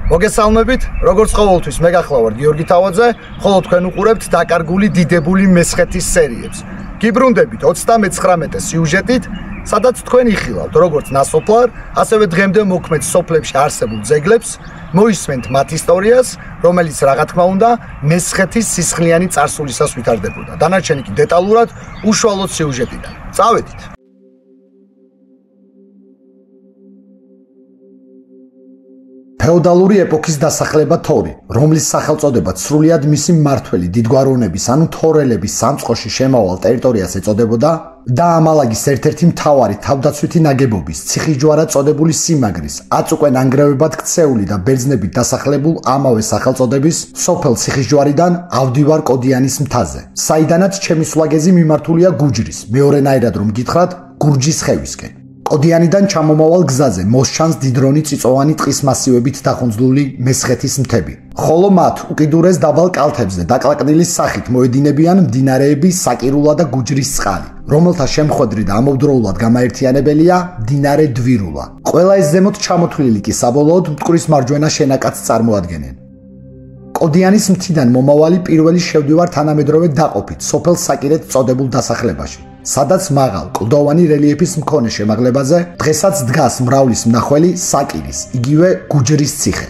მოგესალმებით, როგორც ყოველთვის მე გახლავართ გიორგი თავაძე, ხოლო თქვენ უყურებთ დაკარგული დიდებული მესხეთის სერიებს. გიბრუნდებით 39 სიუჟეტით, სადაც თქვენ იხილავთ როგორც ნასოფლარ, ასევე დღემდე მოქმედ სოფლებში არსებულ ძეგლებს, მოისმენთ მათ ისტორიას, რომელიც რა თქმა უნდა, მესხეთის სისხლიანი წარსულისას ვითარდებოდა. დანარჩენი კი დეტალურად უშუალოდ სიუჟეტიდან. წავედით. ფეოდალური ეპოქის დასახლება თორი, რომლის სახელწოდებაც სრულიად მისი მმართველი დიდგვაროვნების, ანუ თორელების სამწყოში შემავალ ტერიტორიას ეწოდებოდა და ამალაგის ერთ-ერთი მთავარი თავდაცვითი ნაგებობის, ციხისჯვარად წოდებული სიმაგრის, აწუყვე ნანგრევებად ქცეული და ბერძნებით დასახლებულ ამავე სახელწოდების სოფელ ციხისჯვარიდან ავდივარ კოდიანის მთაზე, საიდანაც ჩემი სვლაგეზი მიმართულია გუჯრის, მეორენაირად რომ გითხრათ, გურჯის ხევისკენ. კოდიანიდან ჩამომავალ გზაზე მოსჩანს დიდრონი წიწოვანი ტყის მასივებით დახუნძლული მესხეთის მთები. ხოლო მათ უკიდურეს დაბალ კალთებზე დაკლაკნილი სახით მოედინებიან მდინარეები საკირულა და გუჯრის წყალი, რომელთა შემხვედრი და ამავდროულად გამაერთიანებელია მდინარე დვირულა. ყველა ეს ზემოთ ჩამოთვლილი კი საბოლოოდ მტკვრის მარჯვენა შენაკადს წარმოადგენენ. კოდიანის მთიდან მომავალი პირველი შევდივარ თანამედროვე დაყოფით სოფელ საკირეთ წოდებულ დასახლებაში, სადაც მაღალ კლდოვანი რელიეფის მქონე შემაღლებაზე დღესაც დგას მრავლის მნახველი საკირის, იგივე გუჯრის ციხე.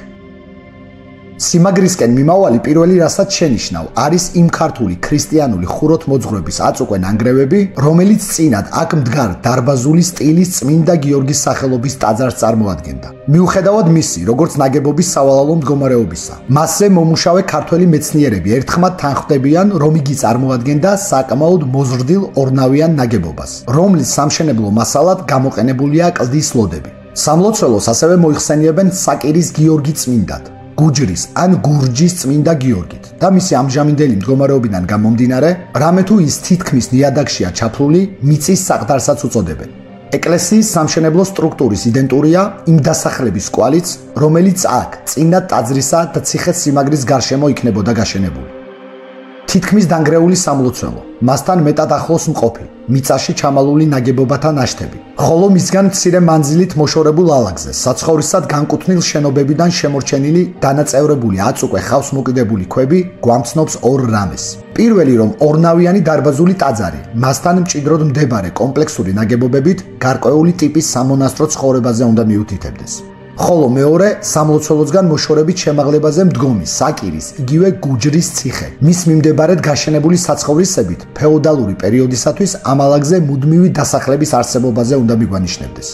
სიმაგრისკენ მიმავალი პირველი რასაც შენიშნავ არის იმ ქართული ქრისტიანული ხუროთმოძღვრების აწუყვე ნანგრევები, რომელიც წინად აქ მდგარ დარბაზული სტილის წმინდა გიორგის სახელობის ტაძარს წარმოადგენდა. მიუხედავად მისი, როგორც ნაგებობის სავალალო მდგომარეობისა, მასზე მომუშავე ქართველი მეცნიერები ერთხმად თანხმდებიან, რომ იგი წარმოადგენდა საკმაოდ მოზრდილ ორნავიან ნაგებობას, რომლის სამშენებლო მასალად გამოყენებულია კლდის ლოდები. სამლოცველოს ასევე მოიხსენიებენ საკირის გიორგი წმინდად, გუჯრის ან გურჯის წმინდა გიორგით და მისი ამჟამინდელი მდგომარეობიდან გამომდინარე, რამე თუ ის თითქმის ნიადაგშია ჩაფლული, მიწის საყდარსაც უწოდებენ. ეკლესიის სამშენებლო სტრუქტურის იდენტურია იმ დასახლების კვალიც, რომელიც აქ წინა ტაძრისა და ციხე-სიმაგრის გარშემო იქნებოდა გაშენებული. თითქმის დანგრეული სამლოცველო, მასთან მეტად ახლოს მყოფი, მიწაში ჩამალული ნაგებობათა ნაშთები, ხოლო მისგან მცირე მანძილით მოშორებულ ალაგზე, საცხოვრისად განკუთვნილ შენობებიდან შემორჩენილი დანაწევრებული აწუყვე ხავს მოკიდებული ქვები გვამცნობს ორ რამეს. პირველი, რომ ორნავიანი დარბაზული ტაძარი, მასთან მჭიდროდ მდებარე კომპლექსური ნაგებობებით გარკვეული ტიპის სამონასტრო ცხოვრებაზე უნდა მიუთითებდეს. ხოლო მეორე, სამლოცველოსგან მოშორებით შემაღლებაზე მდგომი საკირის, იგივე გუჯრის ციხე, მის მიმდებარედ გაშენებული საცხოვრისებით ფეოდალური პერიოდისათვის ამალაგზე მუდმივი დასახლების არსებობაზე უნდა მიგვანიშნებდეს.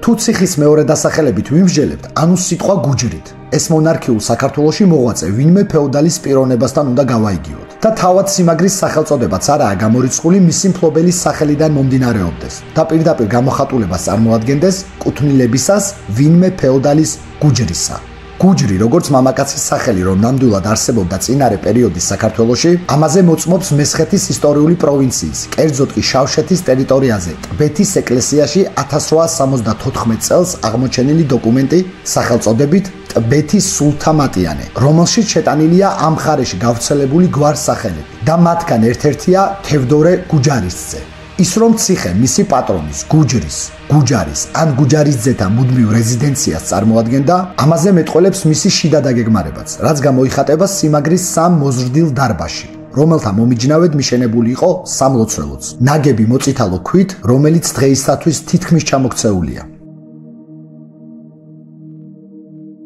თუ ციხის მეორე დასახელებით ვიმსჯელებთ, ანუ სიტყვა გუჯრით, ეს მონარქიულ საქართველოში მოღვაწე ვინმე ფეოდალის პიროვნებასთან უნდა გავაიგივოთ და თავად სიმაგრის სახელწოდებაც არაა გამორიცხული მისი მფლობელის სახელიდან მომდინარეობდეს და პირდაპირ გამოხატულებას წარმოადგენდეს კუთვნილებისას ვინმე ფეოდალის გუჯრისა. გუჯრი, როგორც მამაკაცის სახელი, რომ ნამდვილად არსებობდა წინარე პერიოდის საქართველოში, ამაზე მოწმობს მესხეთის ისტორიული პროვინციის, კერძოდ კი შავშეთის ტერიტორიაზე, ტბეთის ეკლესიაში 1874 წელს აღმოჩენილი დოკუმენტი სახელწოდებით ტბეთის სულთამატიანე, რომელშიც შეტანილია ამ მხარეში გავრცელებული გვარსახელები და მათგან ერთ-ერთია თევდორე გუჯარისძე. ის რომ ციხე მისი პატრონის გუჯრის, გუჯარის ან გუჯარისძეთა მუდმივ რეზიდენციას წარმოადგენდა, ამაზე მეტყველებს მისი შიდა დაგეგმარებაც, რაც გამოიხატება სიმაგრის სამ მოზრდილ დარბაზში, რომელთა მომიჯნავედ მიშენებული იყო სამლოცველოც, ნაგები მოწითალო ქვით, რომელიც დღეისათვის თითქმის ჩამოქცეულია.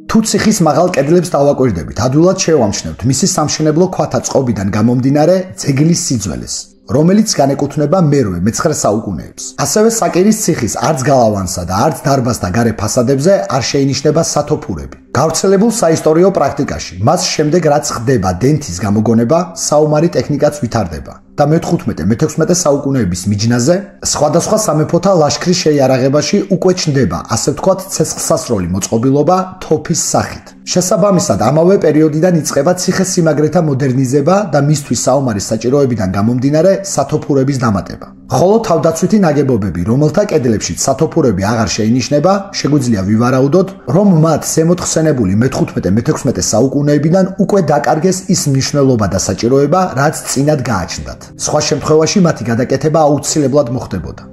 თუ ციხის მაღალ კედლებს დავაკვირდებით, ადვილად შევამჩნევთ მისი სამშენებლო ქვათა წყობიდან გამომდინარე ძეგლის სიძველეს, რომელიც განეკუთვნება მე-19 საუკუნეებს. ასევე საკირის ციხის არც გალავანსა და არც დარბაზთა გარე ფასადებზე არ შეინიშნება სათოფურები. გავრცელებულ საისტორიო პრაქტიკაში, მას შემდეგ რაც ხდება დენთის გამოგონება, საომარი ტექნიკაც ვითარდება და მე-15-მე-16 საუკუნეების მიჯნაზე სხვადასხვა სამეფოთა ლაშქრის შეიარაღებაში უკვე ჩნდება, ასე ვთქვათ, ცეცხლსასროლი მოწყობილობა თოფის სახით. შესაბამისად, ამავე პერიოდიდან იწყება ციხე-სიმაგრეთა მოდერნიზება და მისთვის საომარი საჭიროებიდან გამომდინარე სათოფურების დამატება. ხოლო თავდაცვითი ნაგებობები, რომელთა კედლებშიც სათოფურები აღარ შეინიშნება, შეგვიძლია ვივარაუდოთ, რომ მათ ზემოთ ხსენებული მე-15-მე-16 საუკუნეებიდან უკვე დაკარგეს ის მნიშვნელობა და საჭიროება, რაც წინად გააჩნდათ. სხვა შემთხვევაში მათი გადაკეთება აუცილებლად მოხდებოდა.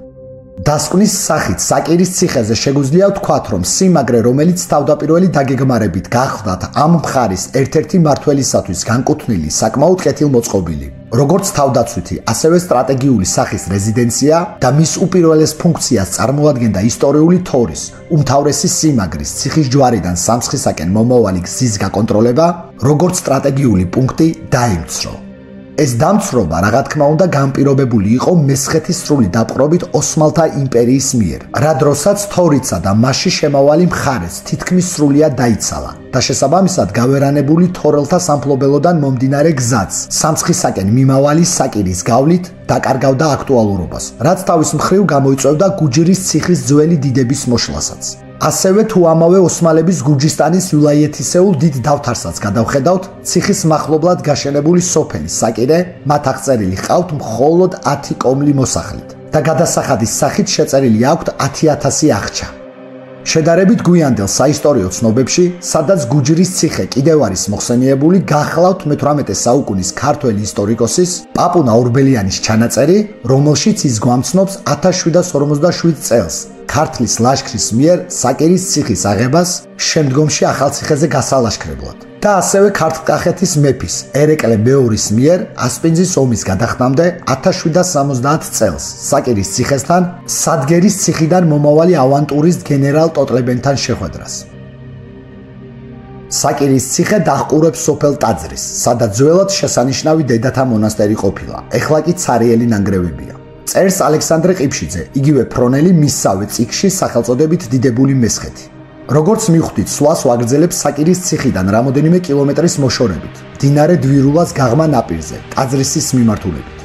დასკვნის სახით საკირის ციხეზე შეგვიძლია ვთქვათ, რომ სიმაგრე, რომელიც თავდაპირველი დაგეგმარებით გახლდათ ამ მხარის ერთ-ერთი მმართველისათვის განკუთვნილი საკმაოდ კეთილმოწყობილი, როგორც თავდაცვითი, ასევე სტრატეგიული სახის რეზიდენცია და მის უპირველეს ფუნქციას წარმოადგენდა ისტორიული თორის, უმთავრესი სიმაგრის ციხის ჯვარიდან სამცხისაკენ მომავალი გზის გაკონტროლება, როგორც სტრატეგიული პუნქტი დაიმცრო. ეს დამცრობა, რა თქმა უნდა, განპირობებული იყო მესხეთის სრული დაპყრობით ოსმალთა იმპერიის მიერ, რა დროსაც თორიცა და მასში შემავალი მხარეს თითქმის სრულიად დაიცალა და შესაბამისად გავერანებული თორელთა სამფლობელოდან მომდინარე გზაც სამცხისაკენ მიმავალი საკირის გავლით დაკარგავდა აქტუალურობას, რაც თავის მხრივ გამოიწვევდა გუჯრის ციხის ძველი დიდების მოშლასაც. ასევე თუ ამავე ოსმალების გურჯისტანის ვილაიეთისეულ დიდ დავთარსაც გადავხედავთ, ციხის მახლობლად გაშენებული სოფელი საკირე მათ აღწერილი ჰყავთ მხოლოდ 10 კომლი მოსახლით და გადასახადის სახით შეწერილი აქვთ 10,000 აღჭა. შედარებით გვიანდელ საისტორიო ცნობებში, სადაც გუჯრის ციხე კიდევ არის მოხსენიებული, გახლავთ მე-18 საუკუნის ქართველი ისტორიკოსის პაპუნა ორბელიანის ჩანაწერი, რომელშიც ის გვამცნობს 1757 წელს ქართლის ლაშქრის მიერ საკირის ციხის აღებას, შემდგომში ახალციხეზე გასალაშქრებლად და ასევე ქართლ-კახეთის მეფის ერეკლე მეორის მიერ ასპინძის ომის გადახდამდე 1770 წელს საკირის ციხესთან სადგერის ციხიდან მომავალი ავანტურისტ გენერალ ტოტლებენთან შეხვედრას. საკირის ციხე დაჰყურებს სოფელ ტაძრის, სადაც ძველად შესანიშნავი დედათა მონასტერი ყოფილა, ეხლა კი ცარიელი ნანგრევებია. წერს ალექსანდრე ყიფშიძე, იგივე ფრონელი მისსავე წიგნში სახელწოდებით დიდებული მესხეთი. როგორც მივხვდით, სვლას ვაგრძელებს საკირის ციხიდან რამოდენიმე კილომეტრის მოშორებით, მდინარე დვირულას გაღმა ნაპირზე, ტაძრისის მიმართულებით.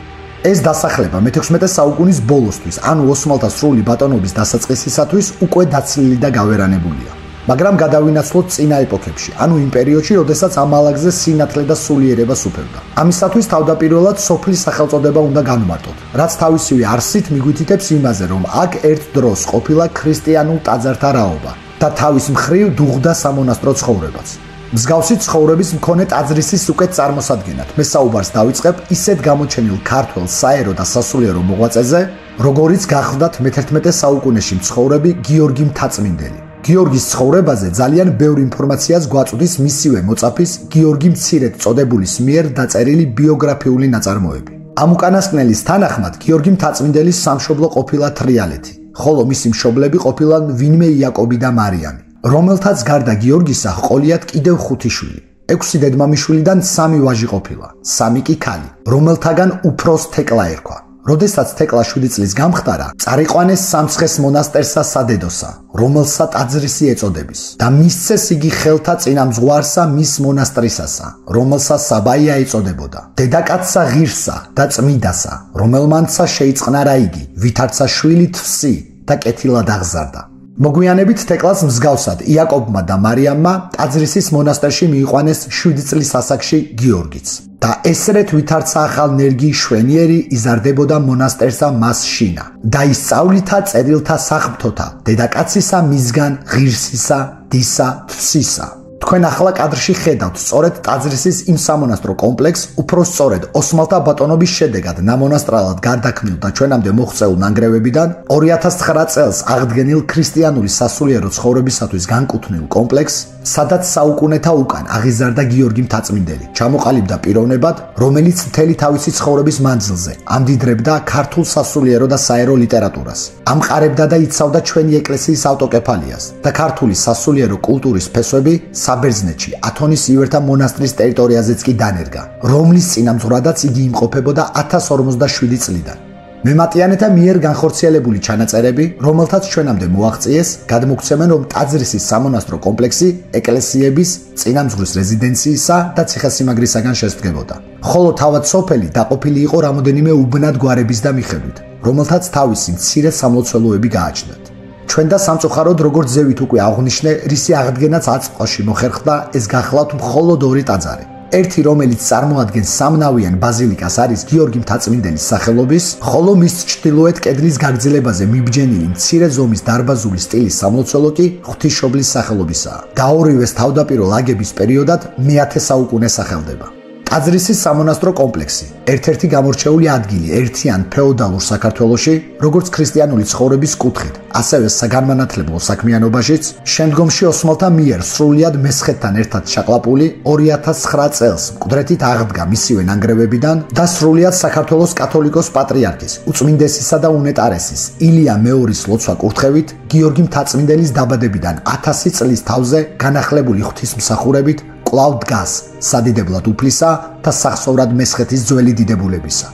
ეს დასახლება მე-16 საუკუნის ბოლოსთვის, ანუ ოსმალთა სრული ბატონობის დასაწყისისათვის უკვე დაცლილი და გავერანებულია. მაგრამ გადავინაცვლოთ წინა ეპოქებში, ანუ იმ პერიოდში, როდესაც ამ ალაგზე სინათლე და სულიერება სუფევდა. ამისათვის თავდაპირველად სოფლის სახელწოდება უნდა განვმარტოთ, რაც თავისივე არსით მიგვითითებს იმაზე, რომ აქ ერთ დროს ყოფილა ქრისტიანულ ტაძართა რაობა და თავის მხრივ დუღდა სამონასტრო ცხოვრებაც. მსგავსი ცხოვრების მქონე ტაძრისის უკეთ წარმოსადგენად მე საუბარს დავიწყებ ისეთ გამოჩენილ ქართველ საერო და სასულიერო მოღვაწეზე, როგორიც გახლდათ მე-11 საუკუნეში მცხოვრები გიორგი მთაწმინდელი. გიორგის ცხოვრებაზე ძალიან ბევრ ინფორმაციას გვაწვდის მისივე მოწაფის გიორგი მცირედ წოდებულის მიერ დაწერილი ბიოგრაფიული ნაწარმოები. ამ უკანასკნელის თანახმად გიორგი მთაწმინდელის სამშობლო ყოფილა თრიალეთი, ხოლო მისი მშობლები ყოფილან ვინმე იაკობი და მარიამი, რომელთაც გარდა გიორგისა ჰყოლიათ კიდევ 5 შვილი. 6 დედმამიშვილიდან 3 ვაჟი ყოფილა, 3 კი ქალი, რომელთაგან უფროს თეკლა ერქვა. როდესაც თეკლა 7 წლის გამხდარა, წარიყვანეს სამცხეს მონასტერსა სადედოსა, რომელსა ტაძრისი ეწოდების და მისცეს იგი ხელთა წინამძღვარსა მის მონასტრისასა, რომელსა საბაია ეწოდებოდა, დედაკაცსა ღირსა და წმიდასა, რომელმანცა შეიწყნარა იგი, ვითარცა შვილი თვსი და კეთილად აღზარდა. მოგვიანებით თეკლას მსგავსად იაკობმა და მარიამმა ტაძრისის მონასტერში მიიყვანეს 7 წლის ასაკში გიორგიც. და ესრეთ ვითარცა ახალ ნერგი შვენიერი იზარდებოდა მონასტერსა მას შინა და ისწავლითა წერილთა სახბთოთა დედაკაცისა მისგან ღირსისა დისა თვსისა. თქვენ ახლა კადრში ხედავთ სწორედ ტაძრისის იმ სამონასტრო კომპლექსს, უფრო სწორედ ოსმალთა ბატონობის შედეგად ნამონასტრალად გარდაქმნილ და ჩვენამდე მოღწეულ ნანგრევებიდან 2009 წელს აღდგენილ ქრისტიანული სასულიერო ცხოვრებისათვის განკუთვნილ კომპლექსს, სადაც საუკუნეთა უკან აღიზარდა გიორგი მთაწმინდელი, ჩამოყალიბდა პიროვნებად, რომელიც მთელი თავისი ცხოვრების მანძილზე ამდიდრებდა ქართულ სასულიერო და საერო ლიტერატურას, ამყარებდა და იცავდა ჩვენი ეკლესიის ავტოკეფალიას და ქართული სასულიერო კულტურის ფესვები საბერძნეთში, ათონის ივერთა მონასტრის ტერიტორიაზეც კი დანერგა, რომლის წინამძღვრადაც იგი იმყოფებოდა 1047 წლიდან. მემატიანეთა მიერ განხორციელებული ჩანაწერები, რომელთაც ჩვენამდე მოაღწიეს, გადმოგცემენ, რომ ტაძრისის სამონასტრო კომპლექსი ეკლესიების, წინამძღვრის რეზიდენციისა და ციხესიმაგრისაგან შესდგებოდა. ხოლო თავად სოფელი დაყოფილი იყო რამოდენიმე უბნად გვარების და მიხედვით, რომელთაც თავისი მცირე სამლოცველოები გააჩნდათ. ჩვენ და სამწუხაროდ, როგორც ზევით უკვე აღვნიშნე, რისი აღდგენაც აწმყოში მოხერხდა, ეს გახლავთ მხოლოდ 2 ტაძარი. ერთი, რომელიც წარმოადგენს სამნავიან ბაზილიკას, არის გიორგი მთაწმინდელის სახელობის, ხოლო მის ჩრდილოეთ კედლის გაგრძელებაზე მიბჯენილი მცირე ზომის დარბაზული სტილის სამლოცველო კი ღვთისმშობლის სახელობისაა და ორივეს თავდაპირველ აგების პერიოდად მე-10 საუკუნეს სახელდება. ტაძრისის სამონასტრო კომპლექსი, ერთ-ერთი გამორჩეული ადგილი ერთიან ფეოდალურ საქართველოში, როგორც ქრისტიანული ცხოვრების კუთხით, ასევე საგანმანათლებლო საქმიანობაშიც, შემდგომში ოსმალთა მიერ სრულიად მესხეთთან ერთად ჩაყლაპული 2009 წელს მკვდრეთით აღდგა მისივე ნანგრევებიდან და სრულიად საქართველოს კათოლიკოს პატრიარქის, უწმინდესისა და უნეტარესის ილია მეორის ლოცვა კურთხევით, გიორგი მთაწმინდელის დაბადებიდან 1000 წლის თავზე განახლებული ღვთისმსახურებით კვლავ დგას სადიდებლად უფლისა და სახსოვრად მესხეთის ძველი დიდებულებისა.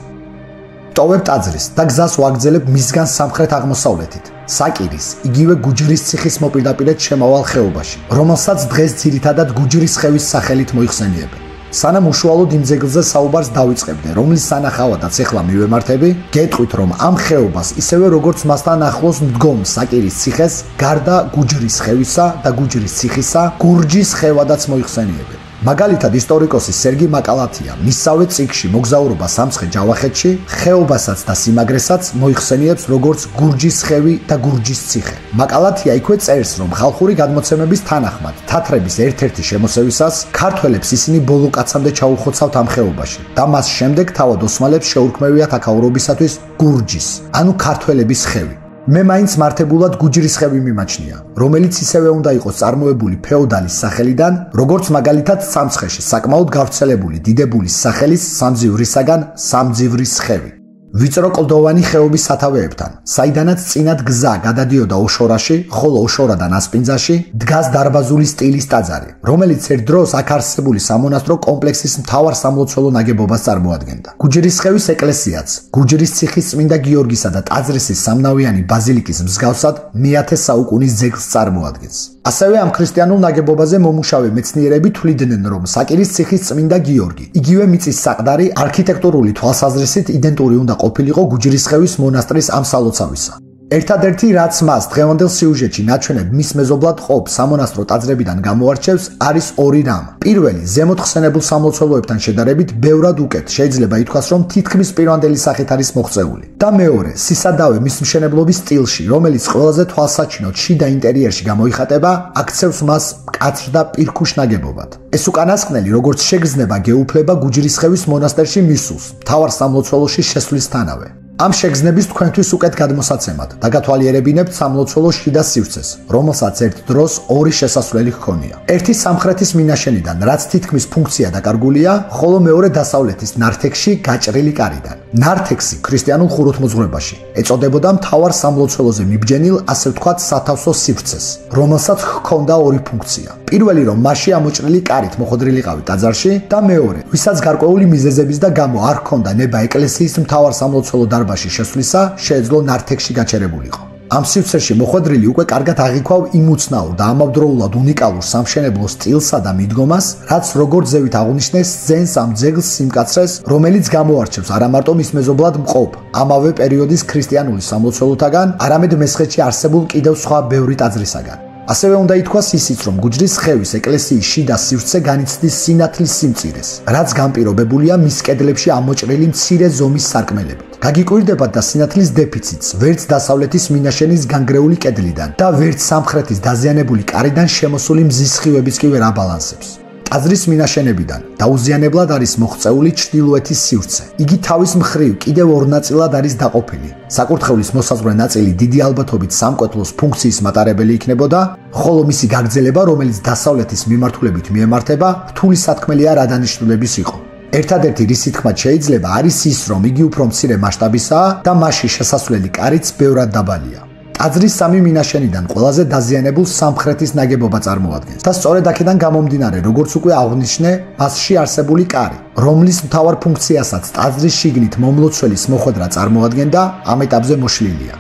ტოვებ ტაძრის და გზას ვაგრძელებ მისგან სამხრეთ-აღმოსავლეთით, საკირის, იგივე გუჯრის ციხის მოპირდაპირედ შემავალ ხეობაში, რომელსაც დღეს ძირითადად გუჯრის ხევის სახელით მოიხსენიებენ. სანამ უშუალოდ იმ ძეგლზე საუბარს დავიწყებდე, რომლის სანახავადაც ეხლა მივემართები, გეტყვით, რომ ამ ხეობას ისევე როგორც მასთან ახლოს მდგომ საკირის ციხეს, გარდა გუჯრის ხევისა და გუჯრის ციხისა, გურჯის ხევადაც მოიხსენიებენ. მაგალითად, ისტორიკოსი სერგი მაკალათია მისსავე წიგნში მოგზაურობა სამცხე-ჯავახეთში ხეობასაც და სიმაგრესაც მოიხსენიებს როგორც გურჯის ხევი და გურჯის ციხე. მაკალათია იქვე წერს, რომ ხალხური გადმოცემების თანახმად თათრების ერთ-ერთი შემოსევისას ქართველებს ისინი ბოლო კაცამდე ჩაუხოცავთ ამ ხეობაში და მას შემდეგ თავად ოსმალებს შეურქმევიათ აქაურობისათვის გურჯის, ანუ ქართველების ხევი. მე მაინც მართებულად გუჯრის ხევი მიმაჩნია, რომელიც ისევე უნდა იყოს წარმოებული ფეოდალის სახელიდან, როგორც მაგალითად სამცხეში საკმაოდ გავრცელებული დიდებულის სახელის სამძივრისაგან სამძივრის ხევი. ვიწრო კლდოვანი ხეობის სათავეებთან, საიდანაც წინათ გზა გადადიოდა ოშორაში, ხოლო ოშორადან ასპინძაში დგას დარბაზული სტილის ტაძარი, რომელიც ერთ დროს აქ არსებული სამონასტრო კომპლექსის მთავარ სამლოცველო ნაგებობას წარმოადგენდა. გუჯრის ხევის ეკლესიაც, გუჯრის ციხის წმინდა გიორგისა და ტაძრისის სამნავიანი ბაზილიკის მსგავსად მე-10 საუკუნის ძეგლს წარმოადგენს. ასევე ამ ქრისტიანულ ნაგებობაზე მომუშავე მეცნიერები თვლიდნენ, რომ საკირის ციხის წმინდა გიორგი, იგივე მიწის საყდარი არქიტექტურული თვალსაზრისით იდენტური უნდა ყოფილიყო გუჯრის ხევის მონასტრის ამ სალოცავისა. ერთადერთი რაც მას დღევანდელ სიუჟეტში ნაჩვენებ მის მეზობლად ყოფ სამონასტრო ტაძრებიდან გამოარჩევს, არის ორი რამ. პირველი, ზემოთ ხსენებულ სამლოცველოებთან შედარებით ბევრად უკეთ შეიძლება ითქვას, რომ თითქმის პირვანდელი სახით არის მოღწეული. და მეორე, სისადავე მის მშენებლობის სტილში, რომელიც ყველაზე თვალსაჩინოდ შიდა ინტერიერში გამოიხატება, აქცევს მას მკაცრ და პირქუშ ნაგებობად. ეს უკანასკნელი, როგორც შეგრძნება, გეუფლება გუჯრის ხევის მონასტერში მისულს, მთავარ სამლოცველოში შესვლისთანავე. ამ შეგრძნების თქვენთვის უკეთ გადმოსაცემად დაგათვალიერებინებთ სამლოცველოს შიდა სივრცეს, რომელსაც ერთ დროს ორი შესასვლელი ჰქონია. ერთი სამხრეთის მინაშენიდან, რაც თითქმის ფუნქცია დაკარგულია, ხოლო მეორე დასავლეთის ნართექსში გაჭრილი კარიდან. ნართექსი ქრისტიანულ ხუროთმოძღვრებაში ეწოდებოდა მთავარ სამლოცველოზე მიბჯენილ, ასე ვთქვათ, სათავსო სივრცეს, რომელსაც ჰქონდა ორი ფუნქცია. პირველი, რომ მასში ამოჭრილი კარით მოხდრილიყავი ტაძარში და მეორე, ვისაც გარკვეული მიზეზების და გამო არ ჰქონდა ნება ეკლესიის მთავარ სამლოცველო დარბაზში შესვლისა, შეეძლო ნართექსში გაჩერებულიყო. ამ სივრცეში მოხვედრილი უკვე კარგად აღიქვავ იმ უცნაურ და ამავდროულად უნიკალურ სამშენებლო სტილსა და მიდგომას, რაც როგორც ზევით აღვნიშნეს, ძენს ამ ძეგლს სიმკაცრეს, რომელიც გამოარჩევს არა მარტო მის მეზობლად მყოფ ამავე პერიოდის ქრისტიანული სამლოცველოთაგან, არამედ მესხეთში არსებულ კიდევ სხვა ბევრი ტაძრისაგან. ასევე უნდა ითქვას ისიც, რომ გუჯრის ხევის ეკლესიის შიდა სივრცე განიცდის სინათლის სიმწირეს, რაც განპირობებულია მის კედლებში ამოჭრილი მცირე ზომის სარკმელებით. გაგიკვირდებათ და სინათლის დეფიციტს ვერც დასავლეთის მინაშენის განგრეული კედლიდან და ვერც სამხრეთის დაზიანებული კარიდან შემოსული მზის სხივებიც კი ვერ აბალანსებს. ტაძრის მინაშენებიდან დაუზიანებლად არის მოღწეული ჩრდილოეთის სივრცე. იგი თავის მხრივ კიდევ ორ ნაწილად არის დაყოფილი. საკურთხევლის მოსაზღვრე ნაწილი დიდი ალბათობით სამკვეთლოს ფუნქციის მატარებელი იქნებოდა, ხოლო მისი გაგრძელება, რომელიც დასავლეთის მიმართულებით მიემართება, რთული სათქმელია რა დანიშნულების იყო. ერთადერთი რისი თქმაც შეიძლება არის ის, რომ იგი უფრო მცირე მასშტაბისაა და მასში შესასვლელი კარიც ბევრად დაბალია. ტაძრის სამი მინაშენიდან ყველაზე დაზიანებულ სამხრეთის ნაგებობა წარმოადგენს და სწორედ აქედან გამომდინარე, როგორც უკვე აღვნიშნე, მასში არსებული კარი, რომლის მთავარ ფუნქციასაც ტაძრის შიგნით მომლოცველის მოხვედრა წარმოადგენდა, ამ ეტაპზე მოშლილია.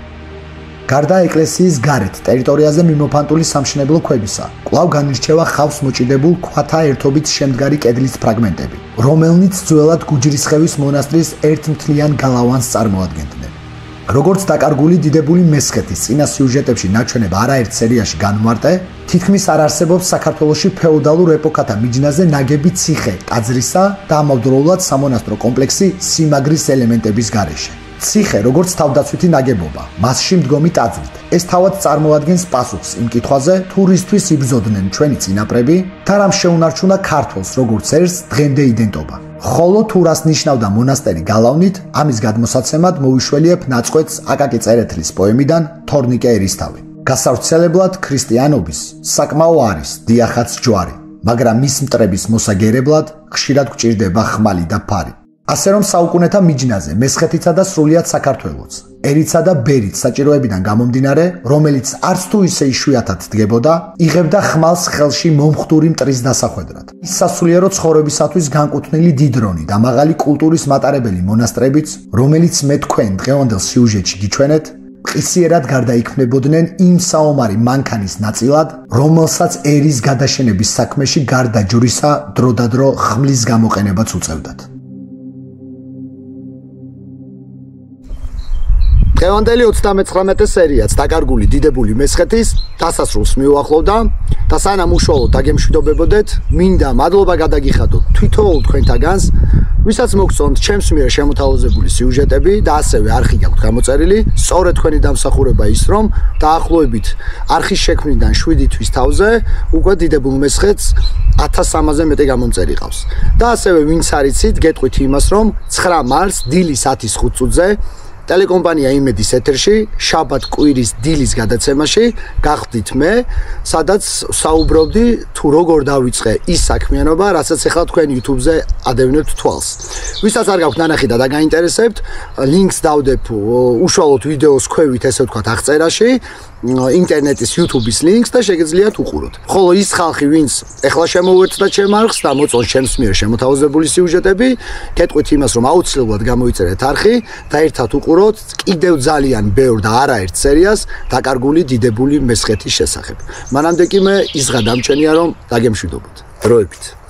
გარდა ეკლესიის გარეთ ტერიტორიაზე მიმოფანტული სამშენებლო ქვებისა, კვლავ განირჩევა ხავს მოჭიდებულ ქვათა ერთობით შემდგარი კედლის ფრაგმენტები, რომელნიც ძველად გუჯრის ხევის მონასტრის ერთმთლიან გალავანს წარმოადგენდნენ. როგორც დაკარგული დიდებული მესხეთის წინა სიუჟეტებში ნაჩვენება არაერთ სერიაში განმარტე, თითქმის არ არსებობს საქართველოში ფეოდალურ ეპოქათა მიჯნაზე ნაგები ციხე ტაძრისა და ამავდროულად სამონასტრო კომპლექსი სიმაგრის ელემენტების გარეშე. ციხე, როგორც თავდაცვითი ნაგებობა, მასში მდგომი ტაძრით, ეს თავად წარმოადგენს პასუხს იმ კითხვაზე, თუ რისთვის იბრძოდნენ ჩვენი წინაპრები და რამ შეუნარჩუნა ქართველს როგორც ერს დღემდე იდენტობა. ხოლო თუ რას ნიშნავდა მონასტერი გალავნით, ამის გადმოსაცემად მოვიშველიებ ნაწყვეტს აკაკი წერეთლის პოემიდან თორნიკე ერისთავი. გასავრცელებლად ქრისტიანობის საკმაო არის დიახაც ჯვარი, მაგრამ მის მტრების მოსაგერებლად ხშირად გვჭირდება ხმალი და ფარი. ასე რომ საუკუნეთა მიჯნაზე მესხეთიცა და სრულიად საქართველოც, ერიცა და ბერით საჭიროებიდან გამომდინარე, რომელიც არც თუ ისე იშვიათად დგებოდა, იღებდა ხმალს ხელში მომხდური მტრის დასახვედრად. ის სასულიერო ცხოვრებისათვის განკუთვნილი დიდრონი და მაღალი კულტურის მატარებელი მონასტრებიც, რომელიც მე თქვენ დღევანდელ სიუჟეტში გიჩვენეთ, ყისიერად გარდაიქმნებოდნენ იმ საომარი მანქანის ნაწილად, რომელსაც ერის გადაშენების საქმეში გარდა ჯვრისა დროდადრო ხმლის გამოყენებაც უწევდათ. დღევანდელი 39 სერიაც დაკარგული დიდებული მესხეთის დასასრულს მიუახლოვდა და სანამ უშუალოდ დაგემშვიდობებოდეთ, მინდა მადლობა გადაგიხადოთ თვითოულ თქვენთაგანს, ვისაც მოგწონთ ჩემს მიერ შემოთავაზებული სიუჟეტები და ასევე არხი გაქვთ გამოწერილი, სწორედ თქვენი დამსახურება ის, რომ დაახლოებით არხის შექმნიდან 7 თვის თავზე უკვე დიდებულ მესხეთს 1300-ზე მეტი გამომწერი ყავს. და ასევე ვინც არიცით, გეტყვით იმას, რომ 9 მარტს დილის 10:05 წუთზე ტელეკომპანია იმედის ეთერში შაბათ კვირის დილის გადაცემაში გახდით მე, სადაც საუბრობდი თუ როგორ დავიწყე ის საქმიანობა, რასაც ახლა თქვენ YouTube-ზე ადევნებთ თვალს. ვისაც არ გაქვთ ნანახი და დაგაინტერესებთ, ლინკს დავდებ უშუალოდ ვიდეოს ქვევით, ესე ვთქვათ, აღწერაში, ინტერნეტის YouTube-ის ლინკს და შეგიძლიათ უყუროთ. ხოლო ის ხალხი, ვინც ახლა შემოვერთდა ჩემ არხს და მოწონს ჩემს მიერ შემოთავაზებული სიუჟეტები, გეტყვით იმას, რომ აუცილებლად გამოიწერეთ არხი და ერთად უყუროთ კიდევ ძალიან ბევრ და არაერთ სერიას დაკარგული დიდებული მესხეთის შესახებ. მანამდე კი მე ისღა დამჩენია, რომ დაგემშვიდობოთ. დროებით.